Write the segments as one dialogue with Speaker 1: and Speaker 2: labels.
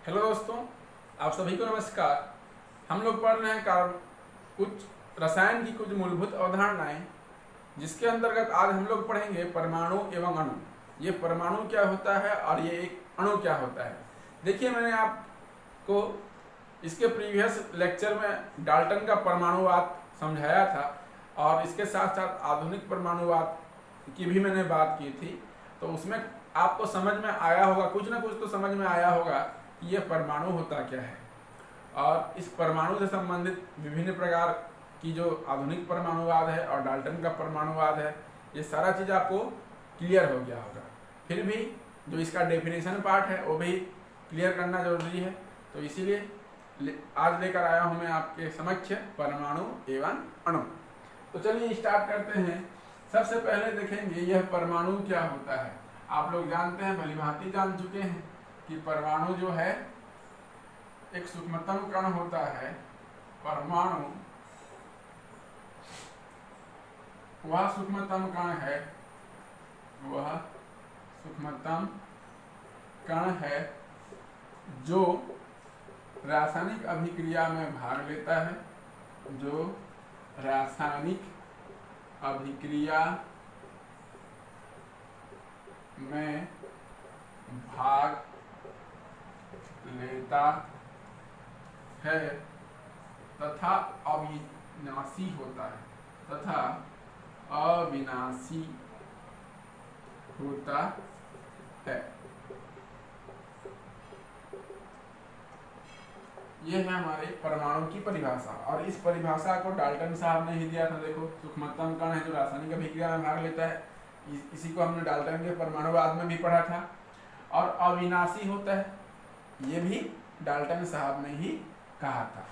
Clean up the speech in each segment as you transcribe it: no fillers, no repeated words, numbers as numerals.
Speaker 1: Hello दोस्तों, आप सभी को नमस्कार। हम लोग पढ़ रहे हैं कुछ रसायन की कुछ मूलभूत अवधारणाएं, जिसके अंतर्गत आज हम लोग पढ़ेंगे परमाणु एवं अणु। ये परमाणु क्या होता है और ये एक अणु क्या होता है। देखिए, मैंने आपको इसके प्रीवियस लेक्चर में डाल्टन का परमाणुवाद समझाया था और इसके साथ साथ आधुनिक परमाणुवाद की भी मैंने बात की थी। तो उसमें आपको समझ में आया होगा, कुछ ना कुछ तो समझ में आया होगा कि यह परमाणु होता क्या है। और इस परमाणु से संबंधित विभिन्न प्रकार की जो आधुनिक परमाणुवाद है और डाल्टन का परमाणुवाद है, ये सारा चीज़ आपको क्लियर हो गया होगा। फिर भी जो इसका डेफिनेशन पार्ट है वो भी क्लियर करना जरूरी है। तो इसीलिए आज लेकर आया हूँ मैं आपके समक्ष परमाणु एवं अणु। तो चलिए स्टार्ट करते हैं। सबसे पहले देखेंगे यह परमाणु क्या होता है। आप लोग जानते हैं, भलीभांति जान चुके हैं कि परमाणु जो है एक सूक्ष्मतम कण होता है। परमाणु वह सूक्ष्मतम कण है, वह सूक्ष्मतम कण है जो रासायनिक अभिक्रिया में भाग लेता है, जो रासायनिक अभिक्रिया में भाग लेता है तथा अविनाशी होता है, तथा अविनाशी होता है। ये है हमारे परमाणु की परिभाषा। और इस परिभाषा को डाल्टन साहब ने ही दिया था। देखो, सूक्ष्मतम कण है जो रासायनिक अभिक्रिया में भाग लेता है, इसी को हमने डाल्टन के परमाणुवाद में भी पढ़ा था। और अविनाशी होता है, ये भी डाल्टन साहब ने ही कहा था।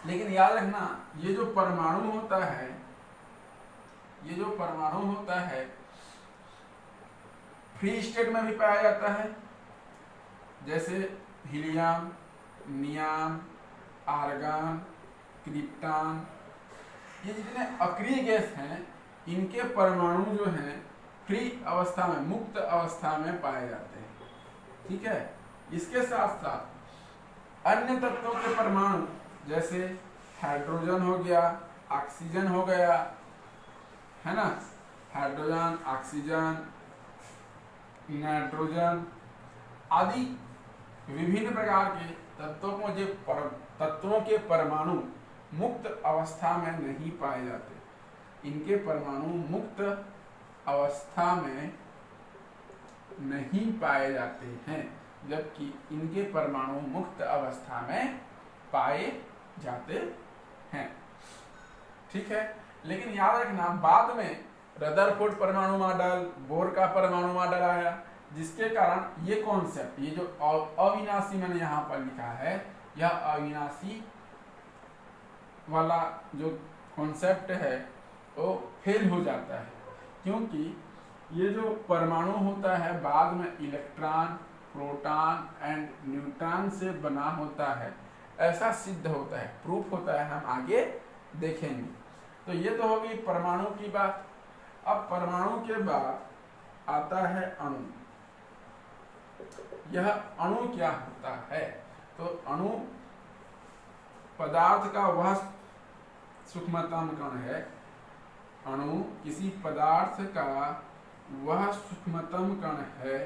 Speaker 1: लेकिन याद रखना, ये जो परमाणु होता है, ये जो परमाणु होता है फ्री स्टेट में भी पाया जाता है, जैसे हीलियम, नियॉन, आर्गन, क्रिप्टॉन। ये जितने अक्रिय गैस हैं, इनके परमाणु जो हैं फ्री अवस्था में, मुक्त अवस्था में पाए जाते हैं। ठीक है। इसके साथ साथ अन्य तत्वों के परमाणु, जैसे हाइड्रोजन हो गया, ऑक्सीजन हो गया, है ना, हाइड्रोजन, ऑक्सीजन, नाइट्रोजन आदि विभिन्न प्रकार के तत्वों के परमाणु मुक्त अवस्था में नहीं पाए जाते। इनके परमाणु मुक्त अवस्था में नहीं पाए जाते हैं, जबकि इनके परमाणु मुक्त अवस्था में पाए जाते हैं। ठीक है। लेकिन याद रखना, बाद में रदरफोर्ड परमाणु मॉडल, बोर का परमाणु मॉडल आया, जिसके कारण ये कॉन्सेप्ट, ये जो अविनाशी मैंने यहाँ पर लिखा है, यह अविनाशी वाला जो कॉन्सेप्ट है वो फेल हो जाता है। क्योंकि ये जो परमाणु होता है बाद में इलेक्ट्रॉन, प्रोटॉन एंड न्यूट्रॉन से बना होता है, ऐसा सिद्ध होता है, प्रूफ होता है, हम आगे देखेंगे। तो ये तो होगी परमाणु की बात। अब परमाणु के बाद आता है अणु। यह अणु क्या होता है? तो अणु पदार्थ का वह सूक्ष्मतम कण है। अणु किसी पदार्थ का वह सूक्ष्मतम कण है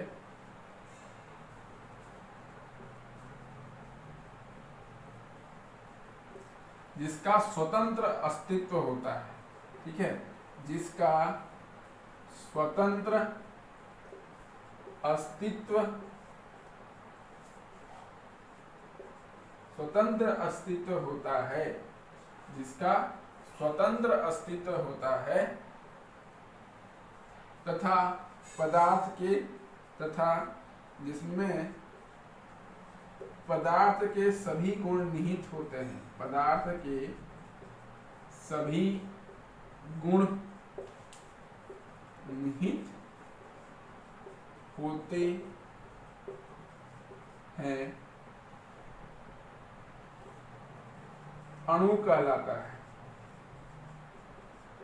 Speaker 1: जिसका स्वतंत्र अस्तित्व होता है। ठीक है। जिसका स्वतंत्र अस्तित्व होता है, जिसका स्वतंत्र अस्तित्व होता है तथा पदार्थ के जिसमें पदार्थ के सभी गुण निहित होते हैं। पदार्थ के सभी गुण निहित होते हैं, अणु कहलाता है।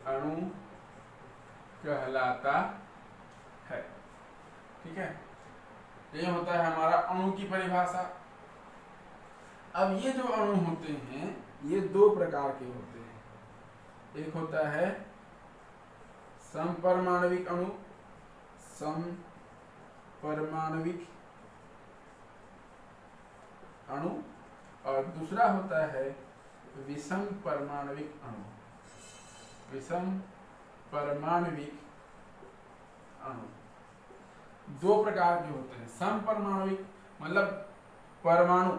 Speaker 1: अणु कहलाता है। ठीक है। ये होता है हमारा अणु की परिभाषा। अब ये जो अणु होते हैं ये दो प्रकार के होते हैं। एक होता है समपरमाणविक अणु, समपरमाणविक अणु, और दूसरा होता है विषम परमाणविक अणु। विषम परमाणविक अणु दो प्रकार के होते हैं। समपरमाणविक मतलब परमाणु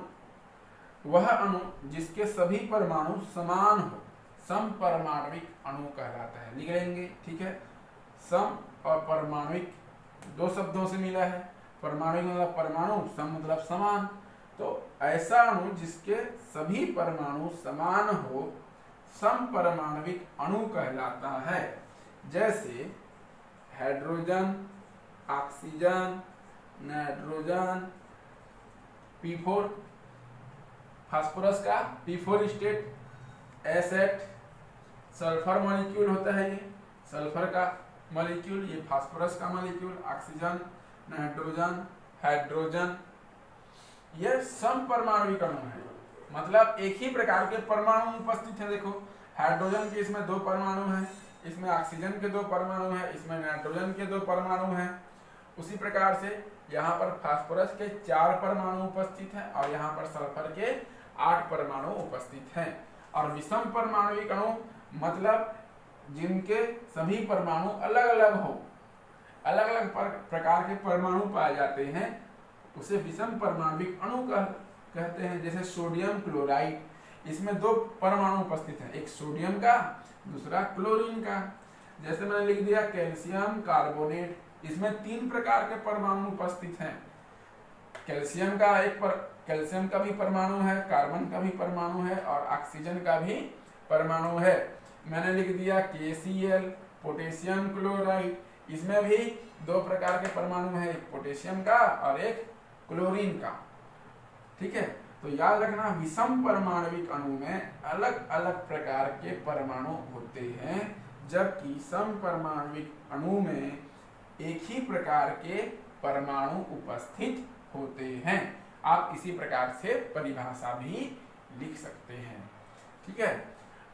Speaker 1: वह अणु जिसके सभी परमाणु समान हो, समपरमाणविक अणु कहलाता है। लिख लेंगे, ठीक है। सम और परमाणविक दो शब्दों से मिला है। परमाणु मतलब परमाणु, सम मतलब समान। तो ऐसा अणु जिसके सभी परमाणु समान हो समपरमाणविक अणु कहलाता है। जैसे hydrogen, oxygen, nitrogen, P4 phosphorus का P4 state, S8 sulphur molecule होता है, ये सल्फर का मॉलिक्यूल, ये फास्फोरस का मॉलिक्यूल, ऑक्सीजन, नाइट्रोजन, हाइड्रोजन, यह समपरमाणविक अणु है। मतलब एक ही प्रकार के परमाणु उपस्थित है। देखो हाइड्रोजन के इसमें दो परमाणु हैं, इसमें ऑक्सीजन के दो परमाणु हैं, इसमें नाइट्रोजन के दो परमाणु हैं। उसी प्रकार से यहाँ पर फास्फोरस के 4 परमाणु उपस्थित हैं और यहाँ पर सल्फर के 8 परमाणु उपस्थित हैं। और विषम परमाणविक अणु मतलब जिनके सभी परमाणु अलग अलग हो, अलग अलग प्रकार के परमाणु पाए जाते हैं, उसे विषम परमाणविक अणु कहते हैं। जैसे सोडियम क्लोराइड, इसमें 2 परमाणु उपस्थित हैं, एक सोडियम का, दूसरा क्लोरीन का। जैसे मैंने लिख दिया कैल्शियम कार्बोनेट, इसमें 3 प्रकार के परमाणु उपस्थित हैं। कैल्शियम का भी परमाणु है, कार्बन का भी परमाणु है और ऑक्सीजन का भी परमाणु है। मैंने लिख दिया KCl पोटेशियम क्लोराइड, इसमें भी 2 प्रकार के परमाणु हैं, एक पोटेशियम का और एक क्लोरीन का। ठीक है, तो याद रखना विषम परमाणविक अणु में अलग अलग प्रकार के परमाणु होते हैं, जबकि समपरमाणविक अणु में एक ही प्रकार के परमाणु उपस्थित होते हैं। आप इसी प्रकार से परिभाषा भी लिख सकते हैं। ठीक है,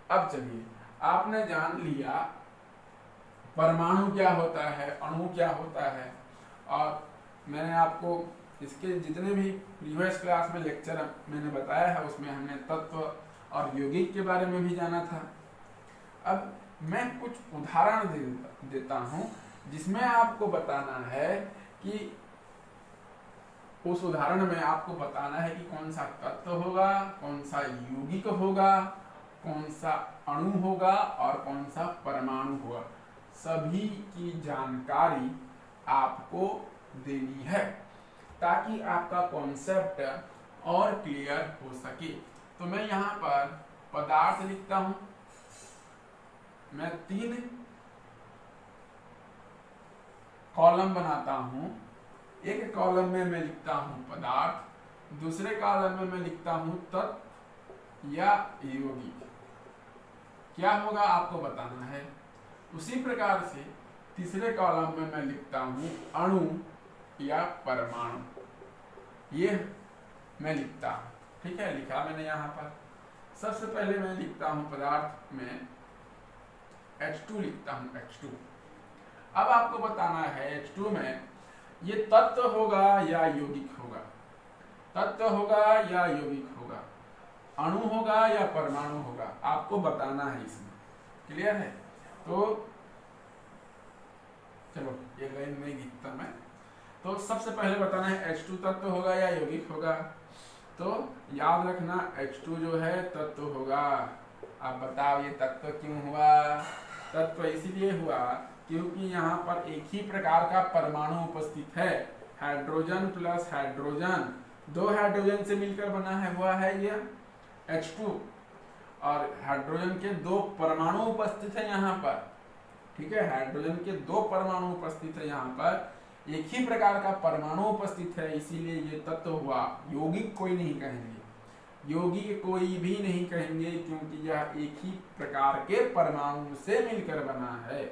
Speaker 1: अब चलिए आपने जान लिया परमाणु क्या होता है, अणु क्या होता है, और मैंने आपको इसके जितने भी प्रीवियस क्लास में लेक्चर मैंने बताया है उसमें हमने तत्व और यौगिक के बारे में भी जाना था। अब मैं कुछ उदाहरण देता हूं जिसमें आपको बताना है कि उस उदाहरण में आपको बताना है कि कौन सा तत्व होगा, कौन सा यौगिक होगा, कौन सा अणु होगा और कौन सा परमाणु होगा। सभी की जानकारी आपको देनी है ताकि आपका कॉन्सेप्ट और क्लियर हो सके। तो मैं यहाँ पर पदार्थ लिखता हूं। मैं 3 कॉलम बनाता हूं। एक कॉलम में मैं लिखता हूं पदार्थ, दूसरे कॉलम में मैं लिखता हूं तत्व या यौगिक। क्या होगा आपको बताना है। उसी प्रकार से तीसरे कॉलम में मैं लिखता हूं अणु या परमाणु, ये मैं लिखता हूं। ठीक है, लिखा मैंने यहाँ पर। सबसे पहले मैं लिखता हूं पदार्थ में H2 लिखता हूं, H2। अब आपको बताना है H2 में ये तत्व होगा या यौगिक होगा, तत्व होगा या यौगिक होगा, अणु होगा या परमाणु होगा, आपको बताना है इसमें। क्लियर है? तो चलो एक लाइन नहीं लिखता मैं। तो सबसे पहले बताना है H2 तत्व होगा या यौगिक होगा। तो याद रखना H2 जो है तत्व होगा। अब बताओ ये तत्व क्यों हुआ। तत्व इसीलिए हुआ क्योंकि यहाँ पर एक ही प्रकार का परमाणु उपस्थित है। हाइड्रोजन प्लस हाइड्रोजन, 2 हाइड्रोजन से मिलकर बना है हुआ है ये H2, और हाइड्रोजन के 2 परमाणु उपस्थित है यहाँ पर। ठीक है, हाइड्रोजन के 2 परमाणु उपस्थित है यहाँ पर, एक ही प्रकार का परमाणु उपस्थित है, इसीलिए ये तत्व हुआ। यौगिक कोई नहीं कहेंगे, यौगिक कोई भी नहीं कहेंगे क्योंकि यह एक ही प्रकार के परमाणु से मिलकर बना है।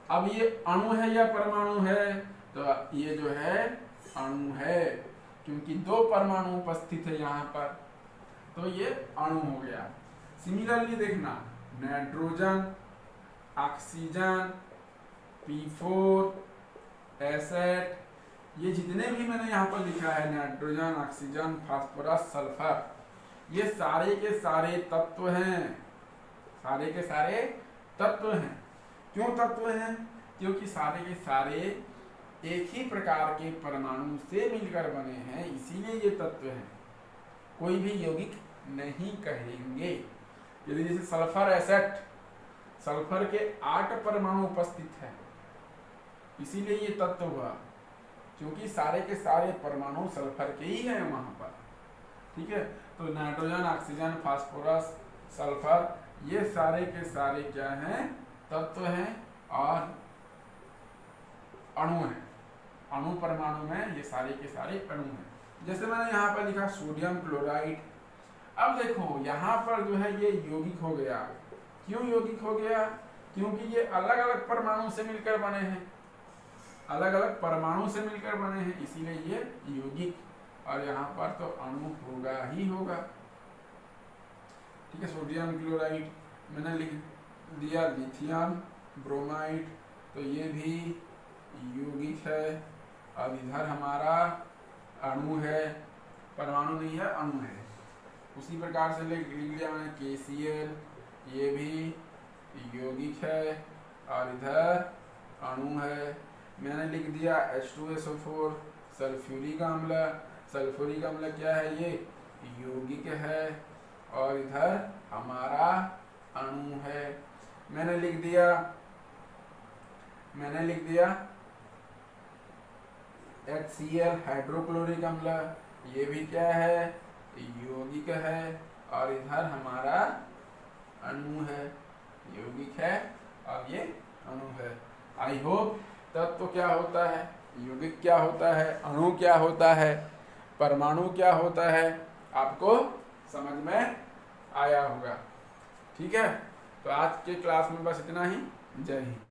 Speaker 1: अब ये अणु है या परमाणु है, तो ये जो है अणु है, क्योंकि 2 परमाणु उपस्थित है यहाँ पर, तो ये अणु हो गया। सिमिलरली देखना, नाइट्रोजन, ऑक्सीजन, P4, एसेट, ये जितने भी मैंने यहाँ पर लिखा है, नाइट्रोजन, ऑक्सीजन, फास्फोरस, सल्फर, ये सारे के सारे तत्व हैं, सारे के सारे तत्व हैं। क्यों तत्व हैं? क्योंकि सारे के सारे एक ही प्रकार के परमाणु से मिलकर बने हैं, इसीलिए ये तत्व हैं। कोई भी यौगिक नहीं कहेंगे। यदि जैसे सल्फर एसेट, सल्फर के 8 परमाणु उपस्थित है, इसीलिए ये तत्व हुआ, क्योंकि सारे के सारे परमाणु सल्फर के ही हैं वहां पर। ठीक है, तो नाइट्रोजन, ऑक्सीजन, फास्फोरस, सल्फर, ये सारे के सारे क्या हैं? तत्व हैं और अणु हैं। अणु परमाणु में ये सारे के सारे अणु हैं। जैसे मैंने यहाँ पर लिखा सोडियम क्लोराइड। अब देखो यहाँ पर जो है ये यौगिक हो गया। क्यों यौगिक हो गया? क्योंकि ये अलग अलग परमाणु से मिलकर बने हैं, अलग अलग परमाणु से मिलकर बने हैं, इसीलिए ये यौगिक। और यहाँ पर तो अणु होगा ही होगा। ठीक है, सोडियम क्लोराइड मैंने लिख दिया, लिथियम ब्रोमाइड, तो ये भी यौगिक है। और इधर हमारा अणु है, परमाणु नहीं है, अणु है। उसी प्रकार से लिख लिया मैंने KCl, ये भी यौगिक है और इधर अणु है। मैंने लिख दिया H2SO4, सल्फ्यूरिक अम्ल। सल्फ्यूरिक अम्ल क्या है? ये यौगिक है और इधर हमारा अणु है। मैंने लिख दिया HCl, हाइड्रोक्लोरिक अम्ल, ये भी क्या है? यौगिक है और इधर हमारा अणु है, यौगिक है और ये अणु है। आई होप तत्व क्या होता है, यौगिक क्या होता है, अणु क्या होता है, परमाणु क्या होता है, आपको समझ में आया होगा। ठीक है, तो आज के क्लास में बस इतना ही। जय हिंद।